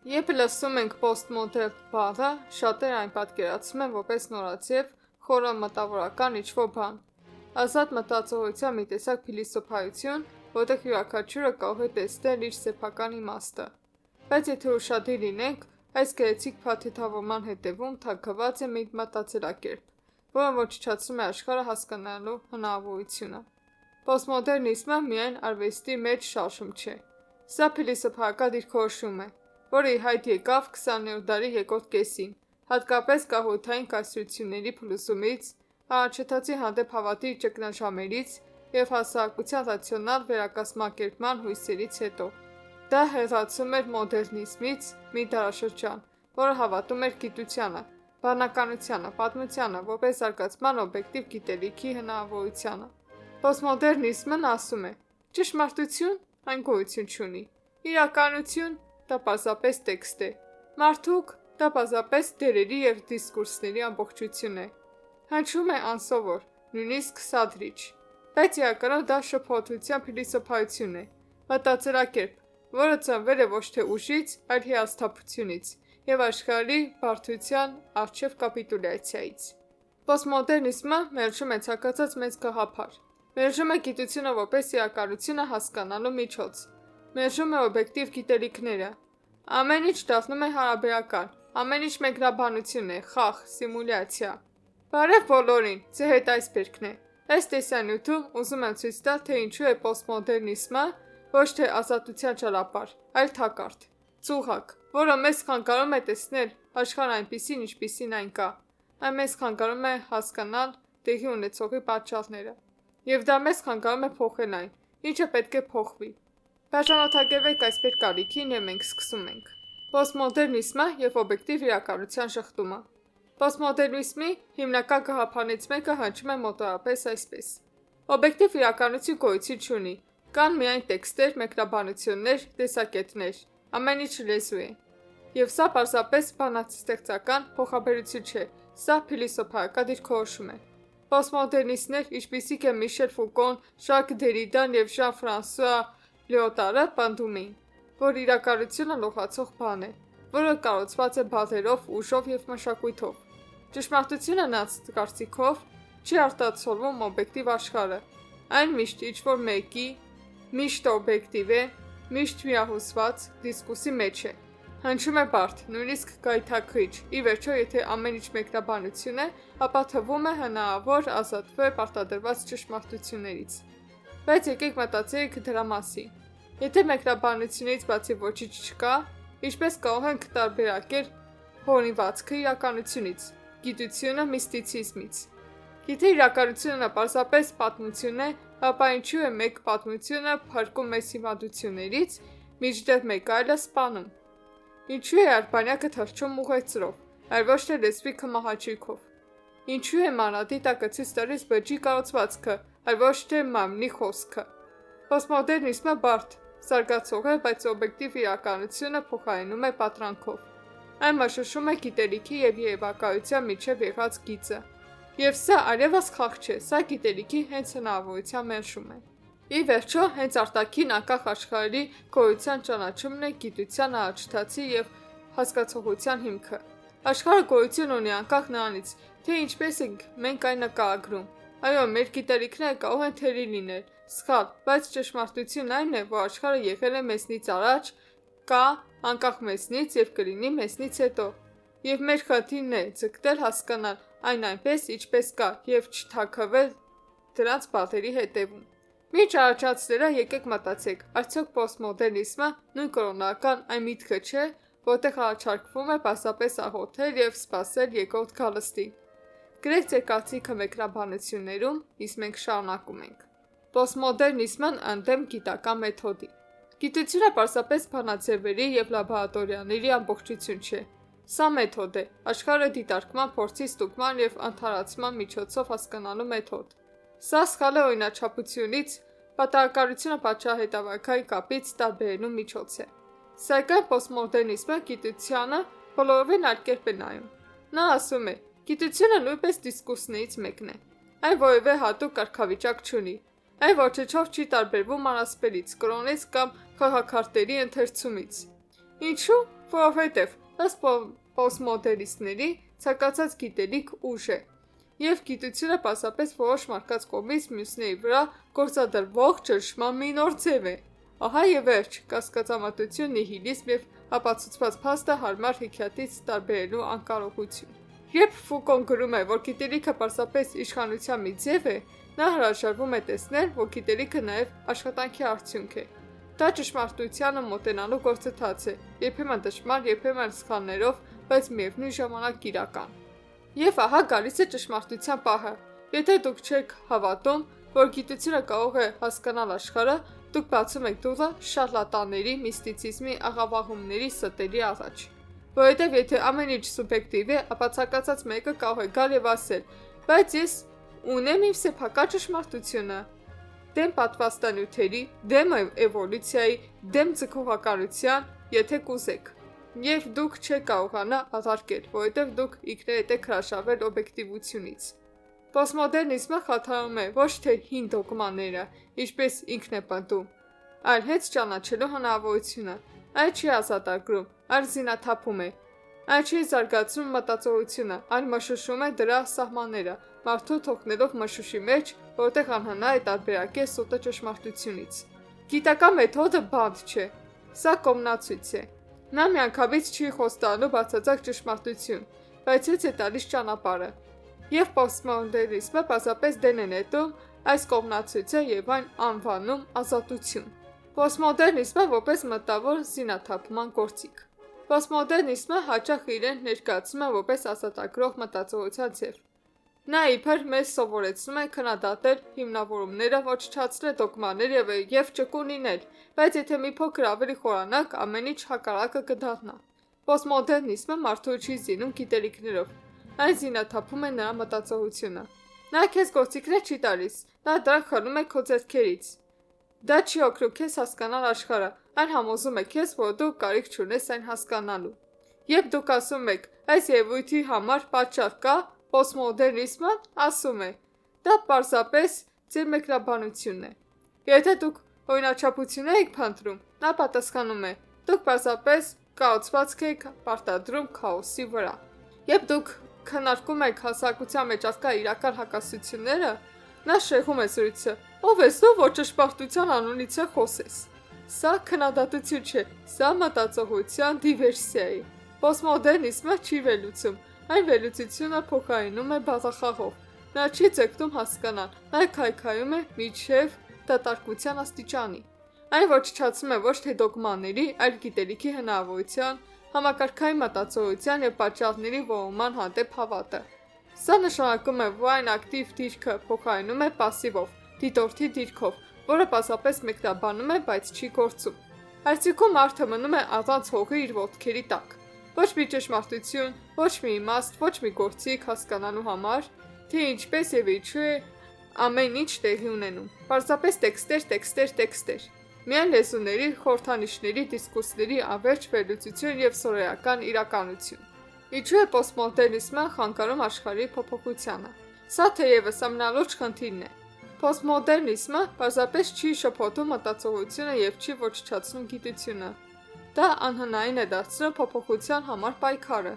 Երբ լսում ենք պոստմոդեռն բառը, շատերը այն պատկերացնում են որպես նորաձև, խորը մտավորական ինչ-որ բան։ Ազատ մտածողության մի տեսակ փիլիսոփայություն, որտեղ յուրաքանչյուրը կարող է տեսնել իր սեփական իմաստը։ Բայց եթե ուշադիր լինենք, այս գեղեցիկ փաթեթավորման հետևում թաքնված է մի մտածելակերպ, որը ոչնչացնում է աշխարհը հասկանալու հնարավորությունը։ Պոստմոդեռնիզմը միայն արվեստի մեջ շարժում չէ։ Սա փիլիսոփայական դիրքորոշում է, որը ի հայտ եկավ 20-րդ դարի երկրորդ կեսին, հատկապես գաղութային կայսրությունների փլուզումից, առաջընթացի հանդեպ հավատի ճգնաժամերից և հասարակության ռացիոնալ վերակազմակերպման հույսերից հետո։ Դա հեղացում էր մոդեռնիզմից մի դարաշրջան, որը հավատում էր գիտությանը, բանականությանը, պատմությանը, որպես զարգացման օբյեկտիվ գիտելիքի հնարավորությանը։ Պոստմոդեռնիզմն ասում է. ճշմարտություն այն գոյություն չունի, իրականություն դա պարզապես տեքստ է, մարդուկ դա պարզապես դերերի և դիսկուրսների ամբողջություն է, հնչում է անսովոր, նույնիսկ սադրիչ, բայց իրականում դա շփոթության փիլիսոփայություն է, մտածելակերպ, որը ծնվել է ոչ թե ուժից, այլ հիասթափությունից և աշխարհի բարդության առջև կապիտուլյացիայից։ Պոստմոդեռնիզմը մերժում է ցանկացած մեծ գաղափար, մերժում է գիտությունը որպես իրականությունը հասկանալու միջոց, մերժում է օբյեկտիվ գիտելիքները, ամեն ինչ դառնում է հարաբերական, ամեն ինչ մեկնաբանություն է, խաղ, սիմուլյացիա։ Բարև բոլորին, ձեր հետ Այսբերգն է։ Այս տեսանյութում ուզում եմ ցույց տալ, թե ինչու է պոստմոդեռնիզմը ոչ թե ազատության ճանապարհ, այլ թակարդ, ծուղակ, որը մեզ խանգարում է տեսնել աշխարհը այնպիսին, ինչպիսին այն կա։ Այն մեզ խանգարում է հասկանալ տեղի ունեցողի պատճառները։ Եվ դա մեզ խանգարում է փոխել այն, ինչը պետք է փոխվի։ Բաժանորդագրվեք Այսբերգ ալիքին և մենք սկսում ենք։ Պոստմոդեռնիզմը և օբյեկտիվ իրականության շղթումը։ Պոստմոդեռնիզմի հիմնական գաղափարներից մեկը հնչում է մոտավորապես այսպես. օբյեկտիվ իրականություն գոյություն չունի, կան միայն տեքստեր, մեկնաբանություններ, տեսակետներ, ամեն ինչ լեզու է։ Եվ սա պարզապես բանաստեղծական փոխաբերություն չէ, սա փիլիսոփայական դիրքորոշում է։ Պոստմոդեռնիստներ, ինչպիսիք են Միշել Ֆուկոն, Ժակ Դերիդան և Ժան-Ֆրանսուଆ Լյոտարը, պնդում էին, որ իրականությունը լողացող բան է, որը կառուցված է բառերով, ուժով և մշակույթով։ Ճշմարտությունը նրանց կարծիքով չի արտացոլվում օբյեկտիվ աշխարհը, այն միշտ ինչ-որ մեկի, միշտ օբյեկտիվ է, միշտ միահուսված դիսկուրսի մեջ է։ Հնչում է բարդ, նույնիսկ գայթակղիչ, ի վերջո եթե ամեն ինչ մեկնաբանություն է, ապա թվում է հնարավոր ազատվել պարտադրված ճշմարտություններից։ Բայց եկեք մտածենք դրա մասին։ Եթե մեկնաբանությունից բացի ոչինչ չկա, ինչպես կարող ենք տարբերակել հորինվածքը իրականությունից, գիտությունը միստիցիզմից։ Եթե իրականությունը պարզապես պատմություն է, ապա ինչու է մեկ պատմությունը փրկում մեզ հիվանդություններից, մինչդեռ մեկ այլը սպանում։ Ինչու է արբանյակը թռչում ուղեծրով, այլ ոչ թե լեզվի քմահաճույքով։ Ինչու է մանրադի տակը ցույց տալիս բջջի կառուցվածքը, այլ ոչ թե մարմնի հոսքը։ Պոստմոդեռնիզմը բարդ, զարգացող է, բայց օբյեկտիվ իրականությունը փոխարինում է պատրանքով։ Այն մշուշում է գիտելիքի և երևակայության միջև եղած գիծը։ Եվ սա այլևս խաղ չէ, սա գիտելիքի հենց հնարավորության մերժում է։ Ի վերջո, հենց արտաքին անկախ աշխարհի գոյության ճանաչումն է գիտության առաջընթացի և հասկացողության հիմքը։ Աշխարհը գոյություն ունի անկախ նրանից, թե ինչպես ենք մենք այն նկարագրում։ Այո, մեր գիտելիքները կարող են թերի լինել, սխալ, բայց ճշմարտությունն այն է, որ աշխարհը եղել է մեզնից առաջ, կա, անկախ մեզնից և կլինի մեզնից հետո։ Եվ մեր խնդիրն է ձգտել հասկանալ այն այնպես, ինչպես կա, և չթաքնվել դրանց բառերի հետևում։ Մինչ առաջացնելը եկեք մտածենք, արդյոք պոստմոդեռնիզմը նույն կրոնական այն միտքը չէ, որտեղ առաջարկվում է պարզապես աղոթել և սպասել երկրորդ գալստին։ Գրեք ձեր կարծիքը մեկնաբանություններում, իսկ մենք շարունակում ենք։ Պոստմոդեռնիզմն ընդդեմ գիտական մեթոդի։ Գիտությունը պարզապես բանաձևերի և լաբորատորիաների ամբողջություն չէ։ Սա մեթոդ է, աշխարհը դիտարկման, փորձի ստուգման և ընդհանրացման միջոցով հասկանալու մեթոդ։ Սա սխալ է օրինաչափությունից, պատահականությունը պատճառահետևանքային կապից տարբերելու միջոց է։ Սակայն պոստմոդեռնիզմը գիտությանը բոլորովին այլ կերպ է նայում։ Նա ասում է. գիտությունը նույնպես դիսկուրսներից մեկն է։ Այն որևէ հատուկ կարգավիճակ չունի։ Այն ոչնչով չի տարբերվում առասպելից, կրոնից կամ խաղաքարտերի ընթերցումից։ Ինչու՞։ որովհետև ըստ պոստմոդեռնիստների ցանկացած գիտելիք ուժ է, և գիտությունը պարզապես որոշ մարդկանց կողմից մյուսների վրա գործադրվող ճնշման մի նոր ձև է։ Ահա և վերջ, կասկածամտություն, նիհիլիզմ և ապացուցված փաստը հարմար հեքիաթից տարբերելու անկարողություն։ Երբ Ֆուկոն գրում է, որ գիտելիքը պարզապես իշխանության մի ձև է, նա հրաժարվում է տեսնել, որ գիտելիքը նաև աշխատանքի արդյունք է։ Դա ճշմարտությանը մոտենալու գործընթաց է, երբեմն դժվար, երբեմն սխալներով, բայց միևնույն ժամանակ իրական։ Եվ ահա գալիս է ճշմարտության պահը։ Եթե դուք չեք հավատում, որ գիտությունը կարող է հասկանալ աշխարհը, դուք բացում եք դուռը շարլատանների, միստիցիզմի, աղավաղումների ստերի առաջ։ Որովհետև եթե ամեն ինչ սուբյեկտիվ է, ապա ցանկացած մեկը կարող է գալ և ասել, բայց ես ունեմ իմ սեփական ճշմարտությունը։ Դեմ պատվաստանյութերի, դեմ էվոլյուցիայի, դեմ ձգողականության, եթե կուզեք։ Եվ դուք չեք կարողանա աղարկել, որովհետև դուք ինքներդ եք հրաժարվել օբյեկտիվությունից։ Պոստմոդեռնիզմը խաթարում է ոչ թե հին դոգմաները, ինչպես ինքն է պնդում, այլ հենց ճանաչելու հնարավորությունը։ Այն չի ազատագրում, այլ զինաթափում է։ Այն չի զարգացնում մտածողությունը, այլ մշուշում է դրա սահմանները, մարդուն թողնելով մշուշի մեջ, որտեղ անհնար է տարբերակել սուտը ճշմարտությունից։ Գիտական մեթոդը բանտ չէ, սա կողմնացույց է։ Նա միանգամից չի խոստանում բացարձակ ճշմարտություն, բայց ցույց է տալիս ճանապարհը։ Եվ պոստմոդեռնիզմը պարզապես դեն է նետում այս կողմնացույցը և այն անվանում ազատություն։ Պոստմոդեռնիզմը որպես մտավոր զինաթափման գործիք։ Պոստմոդեռնիզմը հաճախ իրեն ներկայացնում է որպես ազատագրող մտածողության ձև։ Նա իբր մեզ սովորեցնում է քննադատել հիմնավորումները, ոչնչացնել դոգմաները և ճկուն լինել, բայց եթե մի փոքր ավելի խորանանք, ամեն ինչ հակառակը կդառնա։ Պոստմոդեռնիզմը մարդուն չի զինում գիտելիքներով, այն զինաթափում է նրա մտածողությունը։ Նա քեզ գործիքներ չի տալիս, նա դրանք խլում է քո ձեռքերից։ Դա չի օգնում քեզ հասկանալ աշխարհը, այն համոզում է քեզ, որ դու կարիք չունես այն հասկանալու։ Երբ դուք ասում եք, այս երևույթի համար պատճառ կա, պոստմոդեռնիզմը ասում է, դա պարզապես ձեր մեկնաբանությունն է։ Եթե դուք օրինաչափություններ եք փնտրում, նա պատասխանում է, դուք պարզապես կառուցվածք եք պարտադրում քաոսի վրա։ Երբ դուք քննարկում եք հասարակության մեջ առկա իրական հակասությունները, նա շեղում է զրույցը, ով ես դու, որ ճշմարտության անունից է խոսես։ Սա քննադատություն չէ, սա մտածողության դիվերսիա է։ Պոստմոդեռնիզմը չի վերլուծում, այն վերլուծությունը փոխարինում է բաղախաղով։ Նա չի ձգտում հասկանալ, նա քայքայում է մինչև դատարկության աստիճանի։ Այն ոչնչացնում է ոչ թե դոգմաների, այլ գիտելիքի հնարավորության, համակարգային մտածողության և պատճառների որոնման հանդեպ հավատը։ Սա նշանակում է, որ այն ակտիվ դիրքը փոխարինում է պասիվով, դիտորդի դիրքով, որը պարզապես մեկնաբանում է, բայց չի գործում։ Այսինքն մարդը մնում է առանց հողի իր ոտքերի տակ։ Ոչ մի ճշմարտություն, ոչ մի իմաստ, ոչ մի գործիք հասկանալու համար, թե ինչպես և ինչու է ամեն ինչ տեղի ունենում։ Պարզապես տեքստեր։ Միայն լեզուների, խորհրդանիշների, դիսկուրսների ավերջ վերլուծություն և սովորական իրականություն։ Ինչու է պոստմոդեռնիզմը խանգարում աշխարհի փոփոխությանը։ Սա թերևս ամենալուրջ խնդիրն է։ Պոստմոդեռնիզմը պարզապես չի շփոթում մտածողությունը և չի ոչնչացնում գիտությունը։ Դա անհնարին է դարձնում փոփոխության համար պայքարը։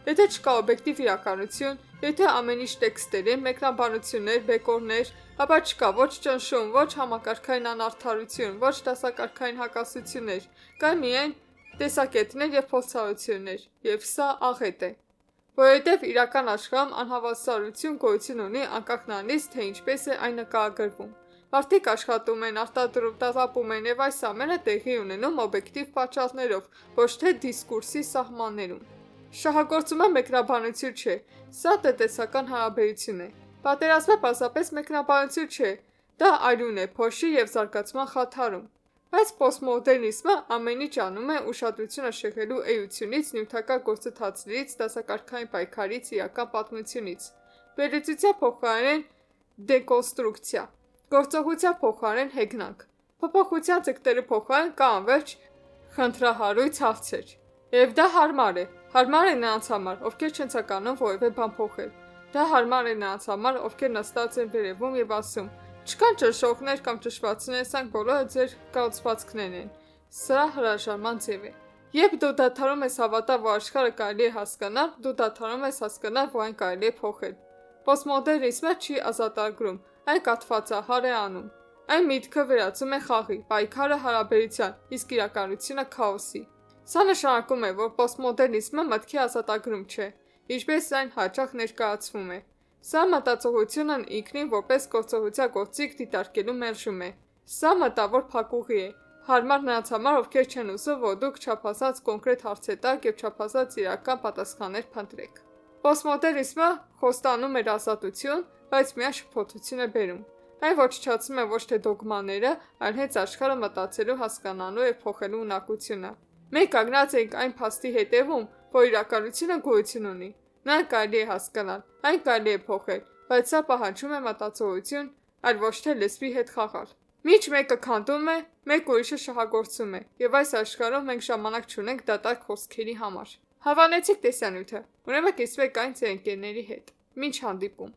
Եթե չկա օբյեկտիվ իրականություն, եթե ամեն ինչ տեքստեր են, մեկնաբանություններ, բեկորներ, ապա չկա ոչ ճնշում, ոչ համակարգային անարդարություն, ոչ դասակարգային հակասություններ, կա միայն տեսակետներ և փորձառություններ, և սա աղետ է։ Որովհետև իրական աշխարհում անհավասարություն գոյություն ունի անկախ նրանից, թե ինչպես է այն նկարագրվում։ Մարդիկ աշխատում են, արտադրում, տառապում են և այս ամենը տեղի ունենում օբյեկտիվ պատճառներով, ոչ թե դիսկուրսի սահմաններում։ Շահագործումը մեկնաբանություն չէ, սա տնտեսական հարաբերություն է։ Պատերազմը պարզապես մեկնաբանություն չէ, դա արյուն է, փոշի և զարգացման խաթարում։ Բայց պոստմոդեռնիզմը ամեն ինչ անում է ուշադրությունը շեղելու էությունից, նյութական գործընթացներից, դասակարգային պայքարից, իրական պատմությունից։ Վերլուծության փոխարեն դեկոնստրուկցիա, գործողության փոխարեն հեգնանք, փոփոխության ձգտելու փոխարեն կա անվերջ խնդրահարույց հարցեր։ Եվ դա հարմար է։ Հարմար է նրանց համար, ովքեր չեն ցանկանում որևէ բան փոխել։ Դա հարմար է նրանց համար, ովքեր նստած են վերևում և ասում. չկան ճնշողներ կամ ճշմարտություններ, սրանք բոլորը ձեր կառուցվածքներն են։ Սա հրաժարման ձև է։ Երբ դու դադարում ես հավատալ, որ աշխարհը կարելի է հասկանալ, դու դադարում ես հասկանալ, որ այն կարելի է փոխել։ Պոստմոդեռնիզմը չի ազատագրում, այն կաթվածահար է անում։ Այն միտքը վերածում է խաղի, պայքարը հարաբերության, իսկ իրականությունը քաոսի։ Սա նշանակում է, որ պոստմոդեռնիզմը մտքի ազատագրում չէ, ինչպես այն հաճախ ներկայացվում է։ Սա մտածողությունն ինքնին որպես գործողության գործիք դիտարկելու մերժում է։ Սա մտավոր փակուղի է, հարմար նրանց համար, ովքեր չեն ուզում, որ դուք չափազանց կոնկրետ հարցերտակ և չափազանց իրական պատասխաններ փնտրեք։ Պոստմոդեռնիզմը խոստանում էր ազատություն, բայց միայն շփոթություն է բերում։ Այն ոչնչացնում է ոչ թե դոգմաները, այլ հենց աշխարհը մտածելու, հասկանալու և փոխելու ունակությունը։ Մենք կանգնած ենք այն փաստի հետևում, որ իրականությունը գոյություն ունի։ Նրան կարելի է հասկանալ, այն կարելի է փոխել, բայց սա պահանջում է մտածողություն, այլ ոչ թե լեզվի հետ խաղալ։ Մինչ մեկը քանդում է, մեկ ուրիշը շահագործում է, և այս աշխարհում մենք ժամանակ չունենք դատարկ խոսքերի համար։ Հավանեցիք տեսանյութը, ուրեմն կիսվեք այն ձեր ընկերների հետ։ Մինչ հանդիպում։